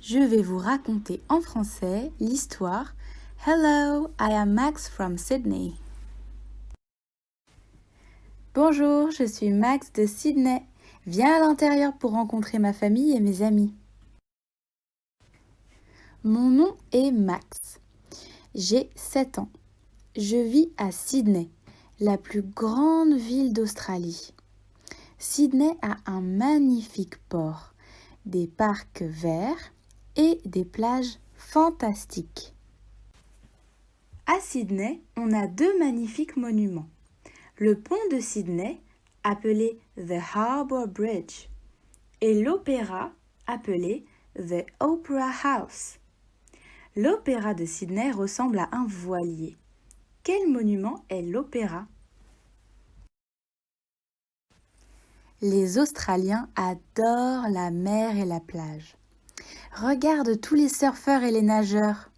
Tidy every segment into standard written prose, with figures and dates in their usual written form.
Je vais vous raconter en français l'histoire Hello, I am Max from Sydney. Bonjour, je suis Max de Sydney. Viens à l'intérieur pour rencontrer ma famille et mes amis. Mon nom est Max. J'ai 7 ans. Je vis à Sydney, la plus grande ville d'Australie. Sydney a un magnifique port, des parcs verts et des plages fantastiques. À Sydney, on a 2 magnifiques monuments. Le pont de Sydney, appelé The Harbour Bridge, et l'opéra, appelé The Opera House. L'opéra de Sydney ressemble à un voilier. Quel monument est l'opéra ? Les Australiens adorent la mer et la plage. Regarde tous les surfeurs et les nageurs.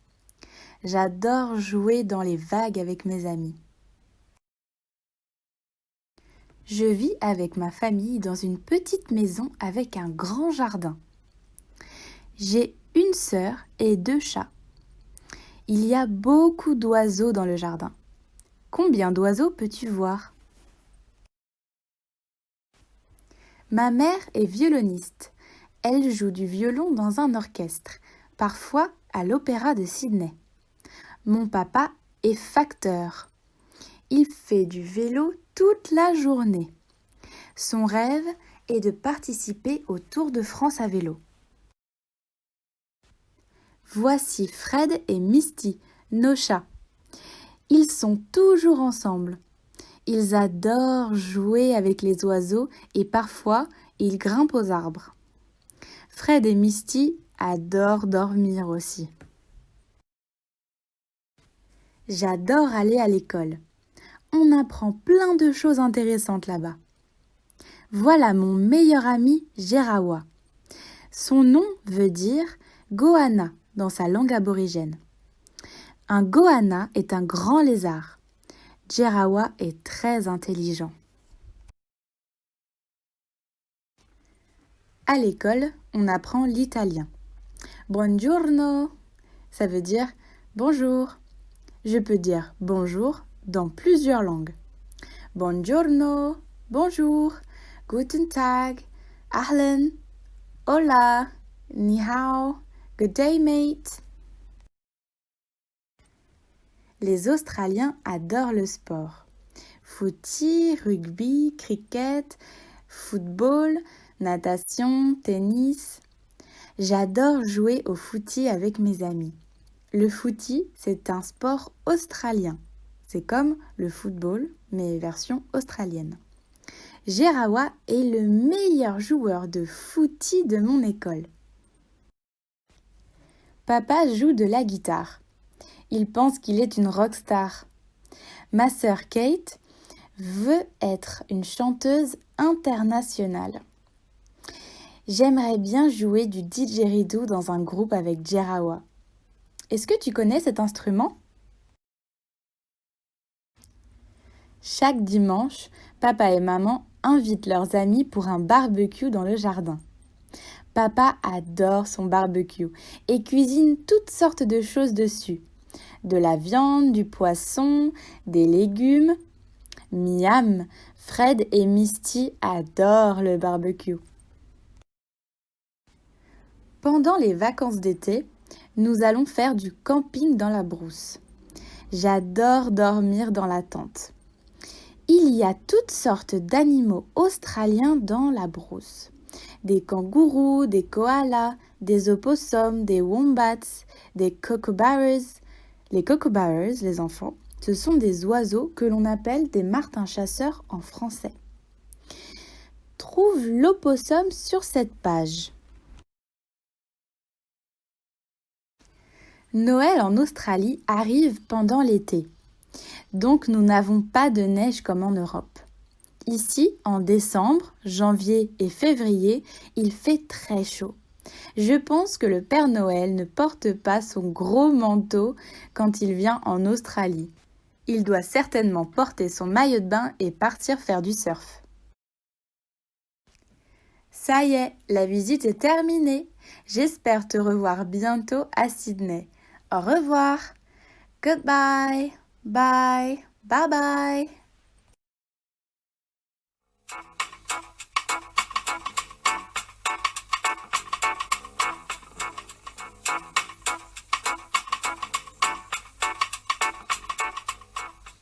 J'adore jouer dans les vagues avec mes amis. Je vis avec ma famille dans une petite maison avec un grand jardin. J'ai une sœur et 2 chats. Il y a beaucoup d'oiseaux dans le jardin. Combien d'oiseaux peux-tu voir ? Ma mère est violoniste. Elle joue du violon dans un orchestre, parfois à l'opéra de Sydney. Mon papa est facteur. Il fait du vélo toute la journée. Son rêve est de participer au Tour de France à vélo. Voici Fred et Misty, nos chats. Ils sont toujours ensemble. Ils adorent jouer avec les oiseaux et parfois ils grimpent aux arbres. Fred et Misty adorent dormir aussi. J'adore aller à l'école. On apprend plein de choses intéressantes là-bas. Voilà mon meilleur ami Jerawa. Son nom veut dire goanna dans sa langue aborigène. Un goanna est un grand lézard. Jerawa est très intelligent. À l'école, on apprend l'italien. Buongiorno, ça veut dire bonjour. Je peux dire bonjour dans plusieurs langues. Buongiorno, bonjour, guten Tag, ahlan, hola, ni hao, good day mate. Les Australiens adorent le sport. Footy, rugby, cricket, football, natation, tennis. J'adore jouer au footy avec mes amis. Le footy, c'est un sport australien. C'est comme le football, mais version australienne. Jerawa est le meilleur joueur de footy de mon école. Papa joue de la guitare. Il pense qu'il est une rockstar. Ma sœur Kate veut être une chanteuse internationale. J'aimerais bien jouer du didgeridoo dans un groupe avec Jerawa. Est-ce que tu connais cet instrument ? Chaque dimanche, papa et maman invitent leurs amis pour un barbecue dans le jardin. Papa adore son barbecue et cuisine toutes sortes de choses dessus. De la viande, du poisson, des légumes. Miam! Fred et Misty adorent le barbecue. Pendant les vacances d'été, nous allons faire du camping dans la brousse. J'adore dormir dans la tente. Il y a toutes sortes d'animaux australiens dans la brousse. Des kangourous, des koalas, des opossums, des wombats, des kookaburras. Les kookaburras, les enfants, ce sont des oiseaux que l'on appelle des martins-chasseurs en français. Trouve l'opossum sur cette page. Noël en Australie arrive pendant l'été. Donc nous n'avons pas de neige comme en Europe. Ici, en décembre, janvier et février, il fait très chaud. Je pense que le Père Noël ne porte pas son gros manteau quand il vient en Australie. Il doit certainement porter son maillot de bain et partir faire du surf. Ça y est, la visite est terminée. J'espère te revoir bientôt à Sydney. Au revoir. Goodbye. Bye. Bye bye.